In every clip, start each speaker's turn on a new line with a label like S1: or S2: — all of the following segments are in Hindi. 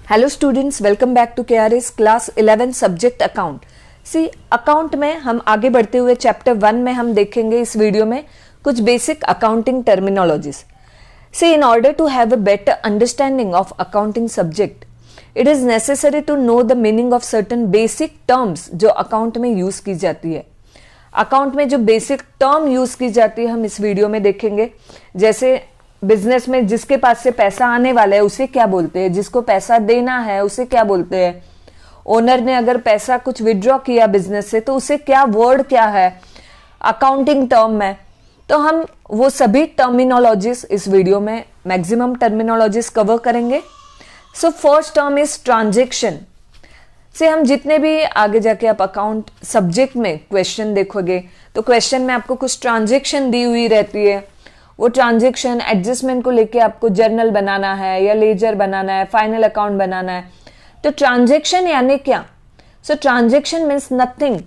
S1: Hello students, welcome back to KRS class 11 subject account. See account में हम आगे बढ़ते हुए चैप्टर 1 में हम देखेंगे इस वीडियो में कुछ basic accounting terminologies. See in order to have a better understanding of accounting subject it is necessary to know the meaning of certain basic terms जो अकाउंट में यूज की जाती है। अकाउंट में जो बेसिक टर्म यूज की जाती है हम इस वीडियो में देखेंगे। जैसे बिजनेस में जिसके पास से पैसा आने वाला है उसे क्या बोलते हैं, जिसको पैसा देना है उसे क्या बोलते हैं, ओनर ने अगर पैसा कुछ विड्रॉ किया बिजनेस से तो उसे क्या वर्ड क्या है अकाउंटिंग टर्म में। तो हम वो सभी टर्मिनोलॉजीज इस वीडियो में मैक्सिमम टर्मिनोलॉजीज कवर करेंगे। So first term is transaction. से हम जितने भी आगे जाके आप अकाउंट सब्जेक्ट में क्वेश्चन देखोगे तो क्वेश्चन में आपको कुछ ट्रांजेक्शन दी हुई रहती है। वो ट्रांजेक्शन एडजस्टमेंट को लेके आपको जर्नल बनाना है या लेजर बनाना है, फाइनल अकाउंट बनाना है। तो ट्रांजेक्शन यानी क्या? So transaction means nothing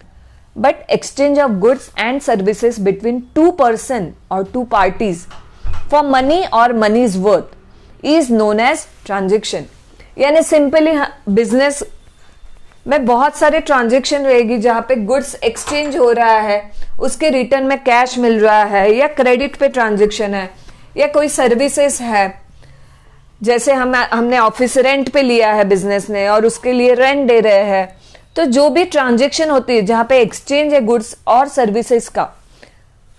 S1: but exchange of goods and services between two person और टू पार्टीज फॉर मनी और money's worth is known as transaction. यानी सिंपली बिजनेस में बहुत सारे ट्रांजेक्शन रहेगी जहां पे गुड्स एक्सचेंज हो रहा है, उसके रिटर्न में कैश मिल रहा है, या क्रेडिट पे ट्रांजेक्शन है, या कोई सर्विसेज है। जैसे हमने ऑफिस रेंट पे लिया है बिजनेस ने और उसके लिए रेंट दे रहे हैं। तो जो भी ट्रांजेक्शन होती है जहां पे एक्सचेंज है गुड्स और सर्विसेज का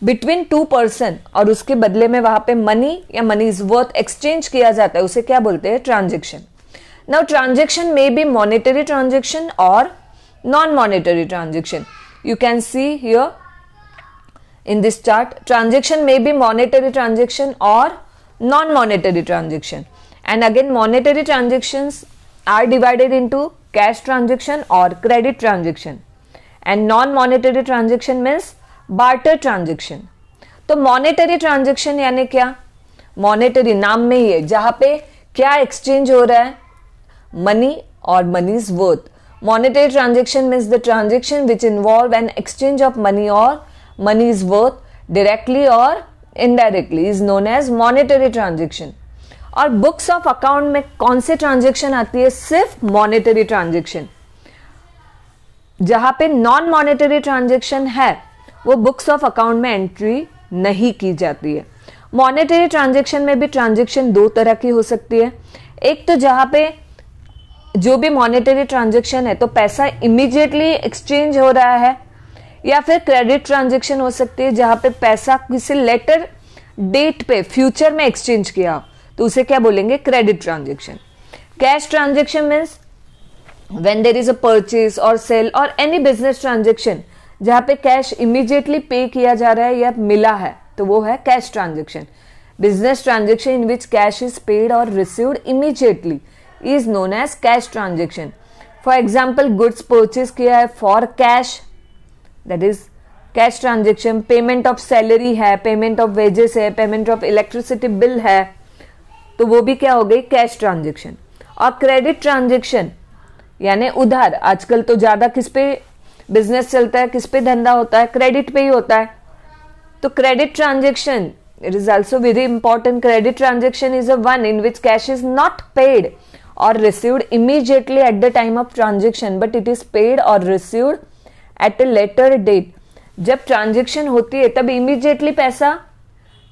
S1: बिटवीन टू पर्सन और उसके बदले में वहां पे मनी या मनीज वर्थ एक्सचेंज किया जाता है उसे क्या बोलते हैं? Transaction. Now transaction may be monetary transaction or non-monetary transaction. You can see here in this chart, transaction may be monetary transaction or non-monetary transaction. And again monetary transactions are divided into cash transaction or credit transaction. And non-monetary transaction means barter transaction. तो monetary transaction यानी क्या? Monetary नाम में ही है, जहाँ पे क्या exchange हो रहा है? Money or money's worth. Monetary transaction means the transaction which involve an exchange of money or money's worth directly or indirectly is known as monetary transaction. और books of account में कौन से transaction आती है? सिर्फ monetary transaction। जहां पे non monetary transaction है वो books of account में एंट्री नहीं की जाती है। monetary transaction में भी transaction दो तरह की हो सकती है। एक तो जहां पे जो भी मॉनेटरी ट्रांजैक्शन है तो पैसा इमीडिएटली एक्सचेंज हो रहा है, या फिर क्रेडिट ट्रांजैक्शन हो सकती है जहां पे पैसा किसी लेटर डेट पे फ्यूचर में एक्सचेंज किया तो उसे क्या बोलेंगे? Credit transaction. Cash transaction means when there is a purchase और सेल और एनी बिजनेस ट्रांजैक्शन जहां पे कैश इमीडिएटली पे किया जा रहा है या मिला है तो वो है cash transaction. Business transaction in which cash is paid और received immediately is known as cash transaction. For example, goods purchase किया है for cash, that is cash transaction. Payment of salary है, payment of wages है, payment of electricity bill है, तो वो भी क्या हो गई? cash transaction. और credit transaction यानी उधार। आजकल तो ज्यादा किस पे बिजनेस चलता है, किस पे धंधा होता है? क्रेडिट पे ही होता है। तो credit transaction it is also very important. Credit transaction is a one in which cash is not paid or received immediately at the time of transaction but it is paid or received at a later date. जब ट्रांजेक्शन होती है तब इमीडिएटली पैसा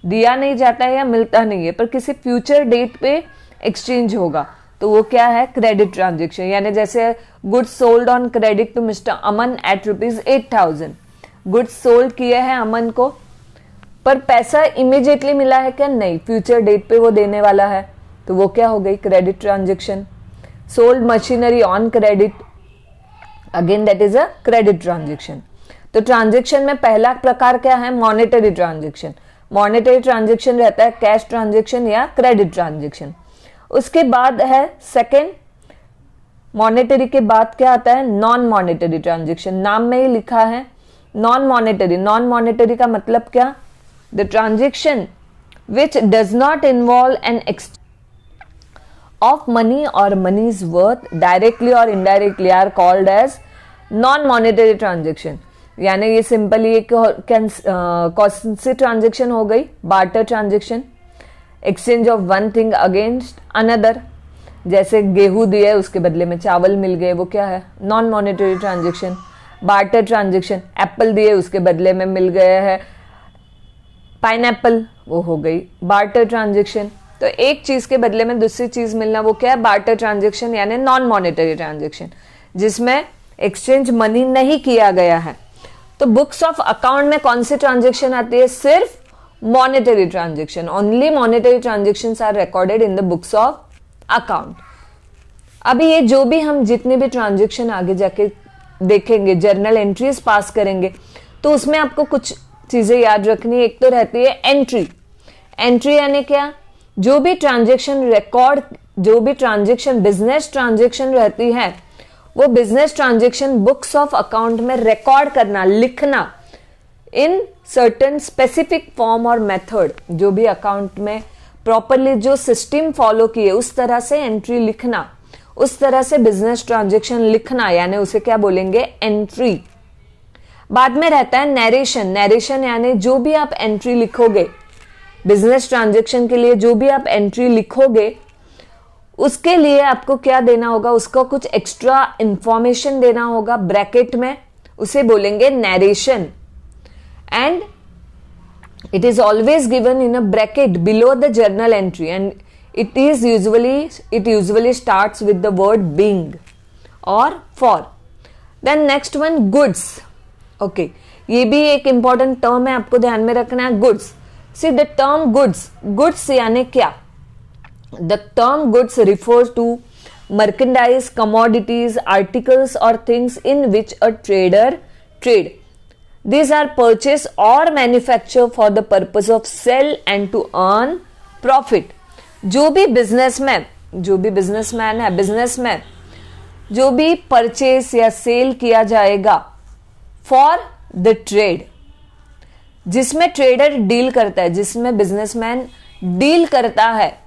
S1: दिया नहीं जाता है या मिलता नहीं है, पर किसी फ्यूचर डेट पे एक्सचेंज होगा तो वो क्या है? Credit transaction. यानी जैसे goods sold on credit to Mr Aman at ₹8,000। Goods sold किए हैं अमन को, पर पैसा इमीडिएटली मिला है क्या? नहीं, फ्यूचर डेट पे वो देने वाला है तो वो क्या हो गई? Credit transaction. Sold machinery on credit, again that is a credit transaction. तो ट्रांजेक्शन में पहला प्रकार क्या है? Monetary transaction. मॉनेटरी ट्रांजेक्शन रहता है कैश ट्रांजेक्शन या क्रेडिट ट्रांजेक्शन। उसके बाद है सेकेंड, मॉनेटरी के बाद क्या आता है? Non monetary transaction. नाम में ही लिखा है नॉन मॉनेटरी। नॉन मॉनेटरी का मतलब क्या? The transaction which does not involve an exchange of money or money's worth directly or indirectly are called as non-monetary transaction. यानी ये सिंपली एक कौन सी ट्रांजेक्शन हो गई? Barter transaction, exchange of one thing against another. जैसे गेहूं दिया है उसके बदले में चावल मिल गए, वो क्या है? Non monetary transaction. Barter transaction, Apple दिए उसके बदले में मिल गया है पाइनएप्पल, वो हो गई बार्टर ट्रांजेक्शन। तो एक चीज के बदले में दूसरी चीज मिलना, वो क्या है? बार्टर ट्रांजेक्शन यानी नॉन मॉनेटरी ट्रांजेक्शन, जिसमें एक्सचेंज मनी नहीं किया गया है। तो बुक्स ऑफ अकाउंट में कौन सी ट्रांजेक्शन आती है? सिर्फ monetary transaction. Only monetary transactions are recorded in the books of account. अभी ये जो भी हम जितने भी ट्रांजेक्शन आगे जाके देखेंगे, जर्नल एंट्रीज पास करेंगे, तो उसमें आपको कुछ चीजें याद रखनी है। एक तो रहती है एंट्री। एंट्री यानी क्या? जो भी ट्रांजेक्शन रिकॉर्ड, जो भी ट्रांजेक्शन बिजनेस ट्रांजेक्शन रहती है, वो business transaction books of account में रिकॉर्ड करना, लिखना इन सर्टेन स्पेसिफिक फॉर्म और मेथड। जो भी अकाउंट में प्रॉपरली जो सिस्टम फॉलो किए उस तरह से एंट्री लिखना, उस तरह से बिजनेस ट्रांजेक्शन लिखना, यानी उसे क्या बोलेंगे? एंट्री। बाद में रहता है नैरेशन। नैरेशन यानी जो भी आप एंट्री लिखोगे बिजनेस ट्रांजेक्शन के लिए, जो भी आप एंट्री लिखोगे उसके लिए आपको क्या देना होगा? उसको कुछ एक्स्ट्रा इंफॉर्मेशन देना होगा ब्रैकेट में, उसे बोलेंगे narration. And it is always given in a bracket below the journal entry, and it usually starts with the word being or for. Then next one, goods. Okay, ये भी एक important term है, आपको ध्यान में रखना है। goods. See the term goods यानी क्या? The term goods refers to merchandise, commodities, articles or things in which a trader trade. These are purchased or manufactured for the purpose of sell and to earn profit. जो भी बिजनेसमैन है, बिजनेसमैन जो भी परचेस या सेल किया जाएगा फॉर द ट्रेड, जिसमें ट्रेडर डील करता है, जिसमें बिजनेसमैन डील करता है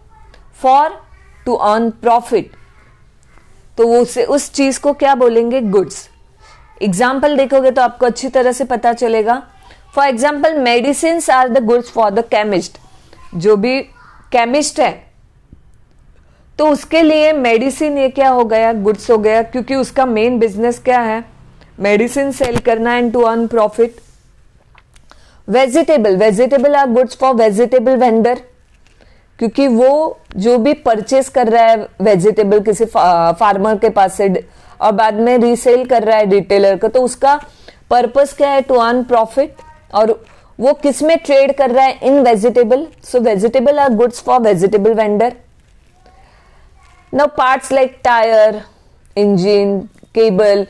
S1: फॉर टू अर्न प्रॉफिट, तो वो उस चीज को क्या बोलेंगे? गुड्स। एग्जाम्पल देखोगे तो आपको अच्छी तरह से पता चलेगा। For example, medicine are the goods for the chemist. जो भी केमिस्ट है तो उसके लिए मेडिसिन ये क्या हो गया? गुड्स हो गया, क्योंकि उसका मेन बिजनेस क्या है? मेडिसिन सेल करना and to earn profit. Vegetable are goods for vegetable vendor, क्योंकि वो जो भी परचेस कर रहा है वेजिटेबल किसी फार्मर के पास से और बाद में रीसेल कर रहा है रिटेलर को, तो उसका पर्पस क्या है? To earn profit. और वो किस में ट्रेड कर रहा है? In vegetable. So vegetable are goods for vegetable vendor. Now parts like tyre, engine, cable,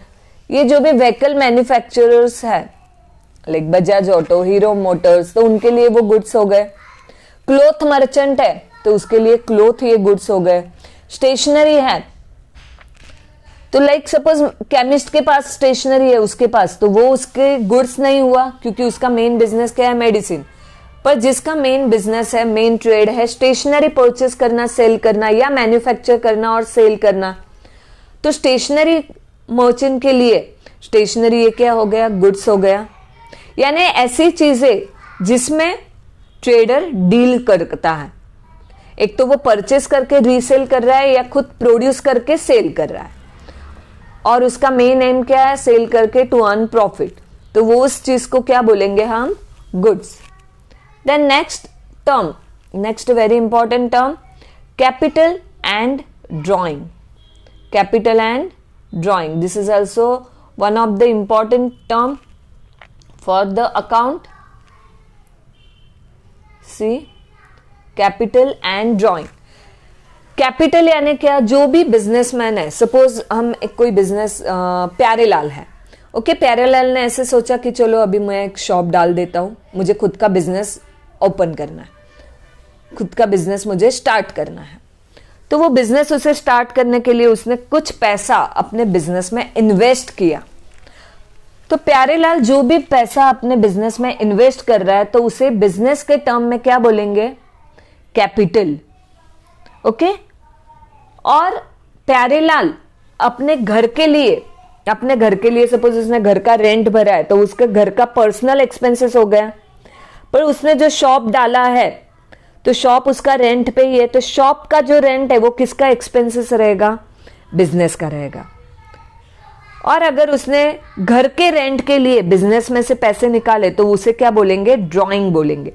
S1: ये जो भी व्हीकल मैन्युफैक्चरर्स है like Bajaj auto, Hero motors, तो उनके लिए वो गुड्स हो गए। क्लोथ मर्चेंट है तो उसके लिए क्लोथ ये गुड्स हो गए। स्टेशनरी है तो लाइक सपोज केमिस्ट के पास स्टेशनरी है उसके पास, तो वो उसके गुड्स नहीं हुआ, क्योंकि उसका मेन बिजनेस क्या है? मेडिसिन। पर जिसका मेन बिजनेस है, मेन ट्रेड है स्टेशनरी परचेस करना, सेल करना या मैन्युफैक्चर करना और सेल करना, तो स्टेशनरी मर्चेंट के लिए स्टेशनरी ये क्या हो गया? गुड्स हो गया। यानी ऐसी चीजें जिसमें ट्रेडर डील करता है, एक तो वो परचेस करके रीसेल कर रहा है या खुद प्रोड्यूस करके सेल कर रहा है, और उसका मेन एम क्या है? सेल करके टू अर्न प्रॉफिट, तो वो उस चीज को क्या बोलेंगे हम? Goods. Then next very important term, capital and drawing. Capital and drawing, this is also one of the important term for the account. See capital and drawing. Capital यानी क्या? जो भी बिजनेसमैन है, सपोज हम एक कोई बिजनेस, प्यारेलाल है, ओके, प्यारेलाल ने ऐसे सोचा कि चलो अभी मैं एक शॉप डाल देता हूं, मुझे खुद का बिजनेस ओपन करना है, खुद का बिजनेस मुझे स्टार्ट करना है। तो वो बिजनेस उसे स्टार्ट करने के लिए उसने कुछ पैसा अपने बिजनेस में इन्वेस्ट किया। तो प्यारेलाल जो भी पैसा अपने बिजनेस में इन्वेस्ट कर रहा है, तो उसे बिजनेस के टर्म में क्या बोलेंगे? कैपिटल। ओके। और प्यारेलाल अपने घर के लिए सपोज उसने घर का रेंट भरा है, तो उसके घर का पर्सनल एक्सपेंसेस हो गया। पर उसने जो शॉप डाला है, तो शॉप उसका रेंट पे ही है, तो शॉप का जो रेंट है वो किसका एक्सपेंसेस रहेगा? बिजनेस का रहेगा। और अगर उसने घर के रेंट के लिए बिजनेस में से पैसे निकाले तो उसे क्या बोलेंगे? ड्राइंग बोलेंगे।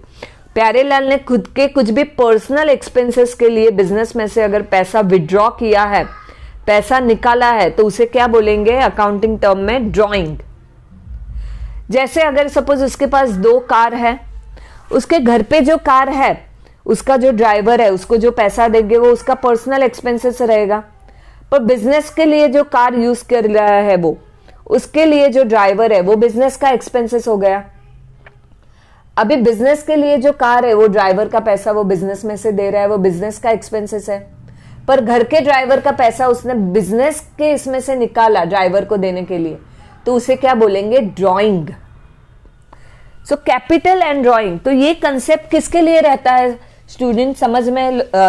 S1: प्यारेलाल ने खुद के कुछ भी पर्सनल एक्सपेंसेस के लिए बिजनेस में से अगर पैसा विड्रॉ किया है, पैसा निकाला है, तो उसे क्या बोलेंगे अकाउंटिंग टर्म में? ड्राइंग। जैसे अगर सपोज उसके पास 2 कार है, उसके घर पे जो कार है उसका जो ड्राइवर है उसको जो पैसा देंगे वो उसका पर्सनल एक्सपेंसेस रहेगा, पर बिजनेस के लिए जो कार यूज कर रहा है वो, उसके लिए जो ड्राइवर है वो बिजनेस का एक्सपेंसेस हो गया। अभी बिजनेस के लिए जो कार है वो ड्राइवर का पैसा वो बिजनेस में से दे रहा है, वो बिजनेस का एक्सपेंसेस है, पर घर के ड्राइवर का पैसा उसने बिजनेस के इसमें से निकाला ड्राइवर को देने के लिए, तो उसे क्या बोलेंगे? Drawing. So capital and drawing, तो ये कंसेप्ट किसके लिए रहता है स्टूडेंट?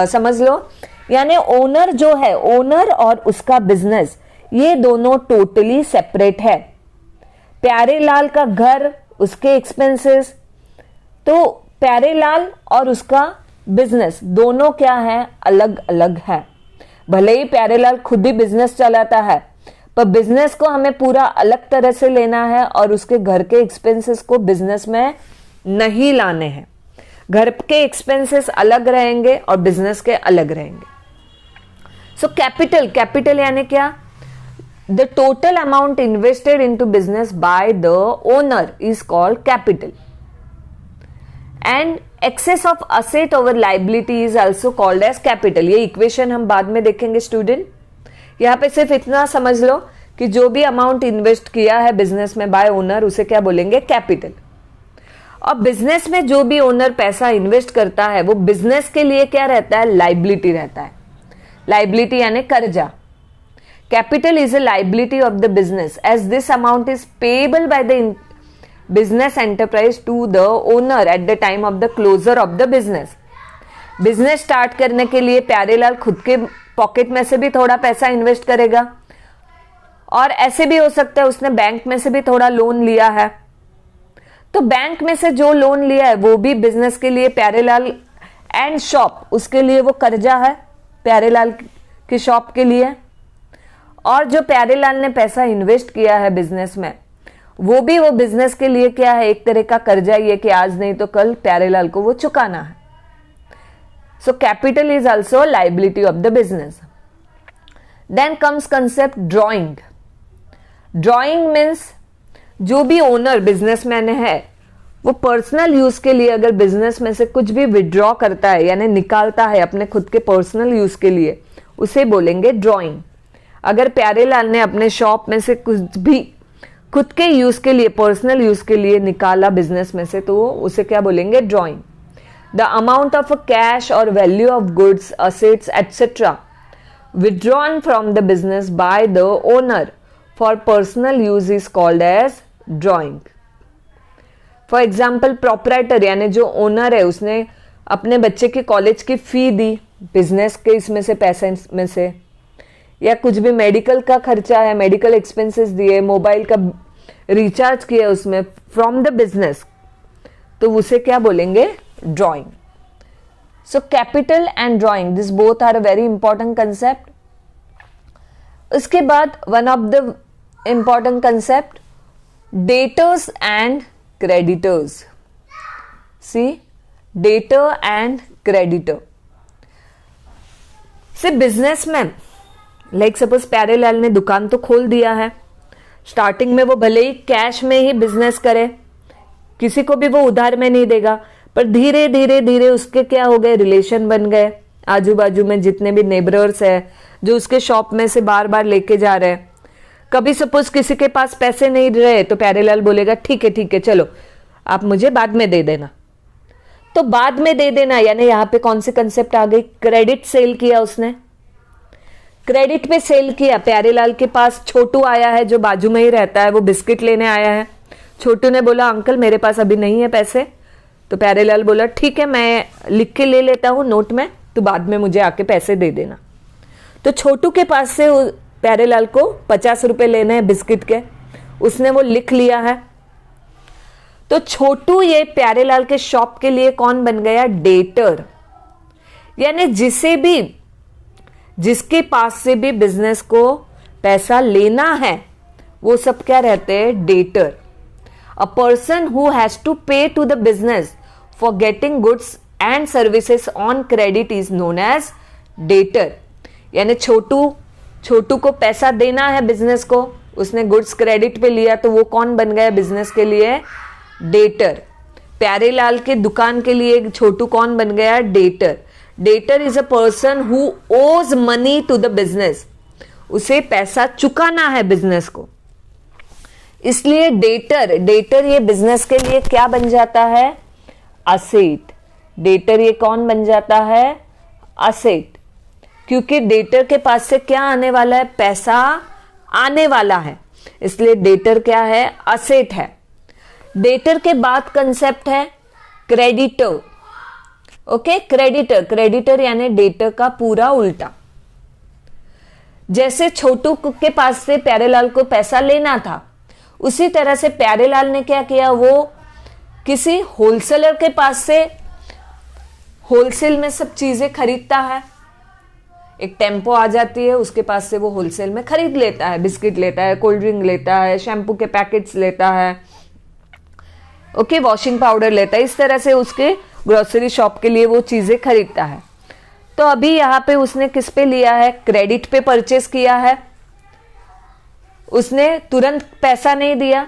S1: समझ लो, यानी ओनर जो है, ओनर और उसका बिजनेस, ये दोनों टोटली सेपरेट है। प्यारेलाल का घर, उसके एक्सपेंसेस, तो प्यारेलाल और उसका बिजनेस दोनों क्या है? अलग अलग है। भले ही प्यारेलाल खुद ही बिजनेस चलाता है, पर बिजनेस को हमें पूरा अलग तरह से लेना है और उसके घर के एक्सपेंसेस को बिजनेस में नहीं लाने हैं। घर के एक्सपेंसेस अलग रहेंगे और बिजनेस के अलग रहेंगे। सो कैपिटल, कैपिटल यानी क्या? The total amount invested into business by the owner is called capital. And excess of asset over liability is also called as capital. ये इक्वेशन हम बाद में देखेंगे स्टूडेंट। यहां पे सिर्फ इतना समझ लो कि जो भी अमाउंट इन्वेस्ट किया है बिजनेस में बाय ओनर, उसे क्या बोलेंगे? कैपिटल। और बिजनेस में जो भी ओनर पैसा इन्वेस्ट करता है वो बिजनेस के लिए क्या रहता है? लाइबिलिटी रहता है। लाइबिलिटी यानी कर्जा। Capital is a liability of the business as this amount is payable by the business enterprise to the owner at the time of the closure of the business. Business start करने के लिए प्यारेलाल खुद के पॉकेट में से भी थोड़ा पैसा इन्वेस्ट करेगा, और ऐसे भी हो सकता है उसने बैंक में से भी थोड़ा लोन लिया है। तो बैंक में से जो लोन लिया है वो भी बिजनेस के लिए, प्यारेलाल एंड शॉप, उसके लिए वो कर्जा है प्यारेलाल की शॉप के लिए। और जो प्यारेलाल ने पैसा इन्वेस्ट किया है बिजनेस में, वो भी वो बिजनेस के लिए क्या है? एक तरह का कर्जा ही है कि आज नहीं तो कल प्यारेलाल को वो चुकाना है। So capital is also liability of the business. Then comes concept drawing. Drawing means जो भी ओनर बिजनेसमैन है वो पर्सनल यूज के लिए अगर बिजनेस में से कुछ भी विड्रॉ करता है यानी निकालता है अपने खुद के पर्सनल यूज के लिए, उसे बोलेंगे ड्रॉइंग। अगर प्यारेलाल ने अपने शॉप में से कुछ भी खुद के यूज के लिए, पर्सनल यूज के लिए निकाला बिजनेस में से, तो उसे क्या बोलेंगे? Drawing. The amount of cash और value of goods, assets etcetera withdrawn from the business by the owner for personal use is called as drawing. For example, proprietor यानी जो ओनर है उसने अपने बच्चे की कॉलेज की फी दी बिजनेस के इसमें से, पैसे में से, या कुछ भी मेडिकल का खर्चा है, मेडिकल एक्सपेंसेस दिए, मोबाइल का रिचार्ज किया उसमें फ्रॉम द बिजनेस, तो उसे क्या बोलेंगे? Drawing. So capital and drawing, this both are a very important concept. उसके बाद one of the important concept, debtors and creditors. See, debtor and creditor. See, businessman, like suppose Pyarelal ने दुकान तो खोल दिया है, स्टार्टिंग में वो भले ही कैश में ही बिजनेस करे, किसी को भी वो उधार में नहीं देगा, पर धीरे धीरे धीरे उसके क्या हो गए? रिलेशन बन गए। आजू बाजू में जितने भी नेबरर्स है जो उसके शॉप में से बार बार लेके जा रहे हैं, कभी सपोज किसी के पास पैसे नहीं रहे तो प्यारेलाल बोलेगा ठीक है चलो आप मुझे बाद में दे देना। तो बाद में दे देना यानी यहाँ पे कौन सी कंसेप्ट आ गई? क्रेडिट सेल किया उसने, क्रेडिट पे सेल किया। प्यारेलाल के पास छोटू आया है जो बाजू में ही रहता है, वो बिस्किट लेने आया है। छोटू ने बोला अंकल मेरे पास अभी नहीं है पैसे, तो प्यारेलाल बोला ठीक है मैं लिख के ले लेता हूं नोट में, तो बाद में मुझे आके पैसे दे देना। तो छोटू के पास से प्यारेलाल को 50 रुपए लेने हैं बिस्किट के, उसने वो लिख लिया है। तो छोटू ये प्यारेलाल के शॉप के लिए कौन बन गया? डेटर। यानी जिसके पास से भी बिजनेस को पैसा लेना है वो सब क्या रहते हैं, debtor. A person who has to pay to the business for getting goods and services on credit is known as debtor. यानी छोटू को पैसा देना है बिजनेस को, उसने गुड्स क्रेडिट पे लिया तो वो कौन बन गया बिजनेस के लिए, डेटर। प्यारेलाल के दुकान के लिए छोटू कौन बन गया, debtor. Debtor is a person who owes money to the business, उसे पैसा चुकाना है बिजनेस को, इसलिए डेटर ये बिजनेस के लिए क्या बन जाता है, असेट। डेटर ये कौन बन जाता है, असेट, क्योंकि डेटर के पास से क्या आने वाला है, पैसा आने वाला है, इसलिए डेटर क्या है, असेट है। डेटर के बाद कंसेप्ट है क्रेडिटर। ओके, क्रेडिटर यानी डेटर का पूरा उल्टा। जैसे छोटू के पास से प्यारेलाल को पैसा लेना था, उसी तरह से प्यारेलाल ने क्या किया, वो किसी होलसेलर के पास से होलसेल में सब चीजें खरीदता है। एक टेम्पो आ जाती है, उसके पास से वो होलसेल में खरीद लेता है, बिस्किट लेता है, कोल्ड ड्रिंक लेता है, शैम्पू के पैकेट्स लेता है, ओके, वॉशिंग पाउडर लेता है। इस तरह से उसके ग्रोसरी शॉप के लिए वो चीजें खरीदता है। तो अभी यहाँ पे उसने किस पे लिया है, क्रेडिट पे परचेस किया है। उसने तुरंत पैसा नहीं दिया,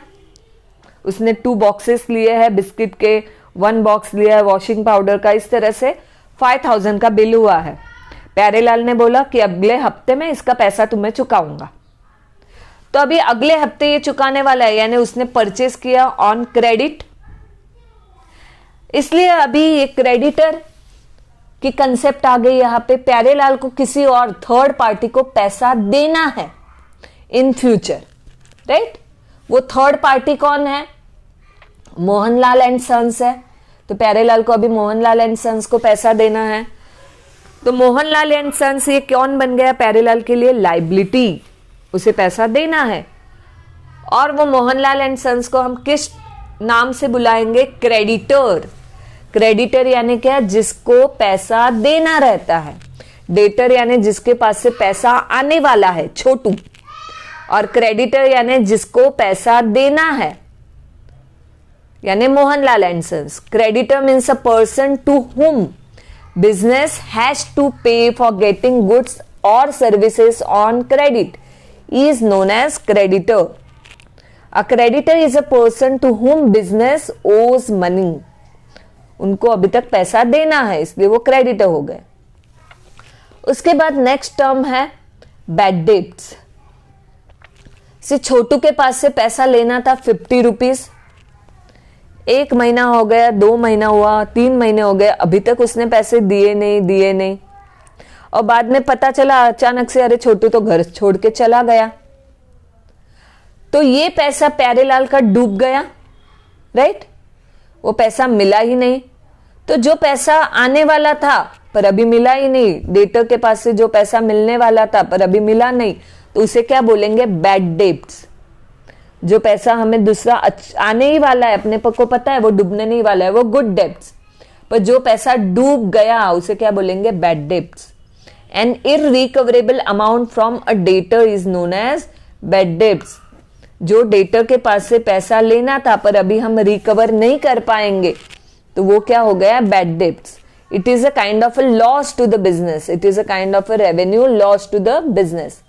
S1: उसने 2 बॉक्सेस लिए हैं बिस्किट के, 1 बॉक्स लिया है वॉशिंग पाउडर का। इस तरह से 5000 का बिल हुआ है। प्यारेलाल ने बोला कि अगले हफ्ते में इसका पैसा तुम्हें चुकाऊंगा। तो अभी अगले हफ्ते ये चुकाने वाला है, यानी उसने परचेस किया ऑन क्रेडिट, इसलिए अभी ये क्रेडिटर की कंसेप्ट आ गई यहाँ पे। प्यारेलाल को किसी और थर्ड पार्टी को पैसा देना है इन फ्यूचर, राइट। वो थर्ड पार्टी कौन है, मोहनलाल एंड सन्स है। तो प्यारेलाल को अभी मोहनलाल एंड सन्स को पैसा देना है। तो मोहनलाल एंड सन्स ये कौन बन गया, प्यारेलाल के लिए लाइबिलिटी, उसे पैसा देना है। और वो मोहनलाल एंड सन्स को हम किस नाम से बुलाएंगे, क्रेडिटर। क्रेडिटर यानी क्या, जिसको पैसा देना रहता है। डेटर यानी जिसके पास से पैसा आने वाला है, छोटू। और क्रेडिटर यानी जिसको पैसा देना है, यानी Mohanlal and sons. Creditor means a person to whom business has to pay for getting goods or services on credit is known as creditor. A creditor is a person to whom business owes money. उनको अभी तक पैसा देना है, इसलिए वो क्रेडिटर हो गए। उसके बाद नेक्स्ट टर्म है बैड डेट्स। से छोटू के पास से पैसा लेना था 50 रुपीज, 1 महीना हो गया, 2 महीना हुआ, 3 महीने हो गए, अभी तक उसने पैसे दिए नहीं। और बाद में पता चला अचानक से, अरे छोटू तो घर छोड़ के चला गया। तो ये पैसा प्यारेलाल का डूब गया, राइट। वो पैसा मिला ही नहीं। तो जो पैसा आने वाला था पर अभी मिला ही नहीं, डेटर के पास से जो पैसा मिलने वाला था पर अभी मिला नहीं, तो उसे क्या बोलेंगे, बैड डेट्स। जो पैसा हमें दूसरा आने ही वाला है, अपने को पता है वो डूबने नहीं वाला है, वो गुड डेब्ट्स। पर जो पैसा डूब गया उसे क्या बोलेंगे, bad debts. An irrecoverable amount from a debtor is known as bad debts. जो डेटर के पास से पैसा लेना था पर अभी हम रिकवर नहीं कर पाएंगे, तो वो क्या हो गया, bad debts. It is a kind of a loss to the business, it is a kind of a revenue loss to the business.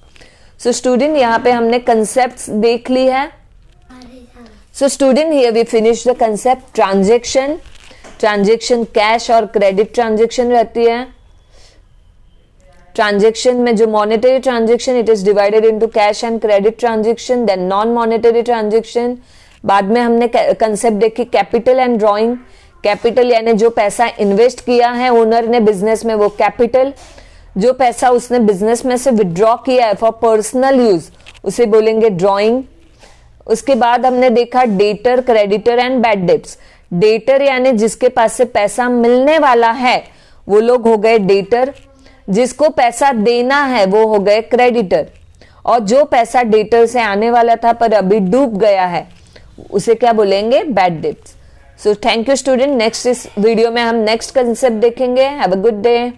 S1: So student, यहाँ पे हमने कंसेप्ट देख ली है। So student, here we finish the concept transaction cash और क्रेडिट ट्रांजेक्शन रहती है। ट्रांजेक्शन में जो monetary transaction, it is divided into cash and credit transaction, then non monetary transaction. बाद में हमने कंसेप्ट देखी कैपिटल एंड ड्रॉइंग। कैपिटल यानी जो पैसा इन्वेस्ट किया है ओनर ने बिजनेस में, वो कैपिटल। जो पैसा उसने बिजनेस में से विड्रॉ किया है फॉर पर्सनल यूज, उसे बोलेंगे ड्रॉइंग। उसके बाद हमने देखा debtor, creditor and bad debts. Debtor यानी जिसके पास से पैसा मिलने वाला है, वो लोग हो गए डेटर। जिसको पैसा देना है वो हो गए क्रेडिटर। और जो पैसा डेटर से आने वाला था पर अभी डूब गया है, उसे क्या बोलेंगे, bad debts. So thank you student. Next इस वीडियो में हम नेक्स्ट कंसेप्ट देखेंगे। Have a good day.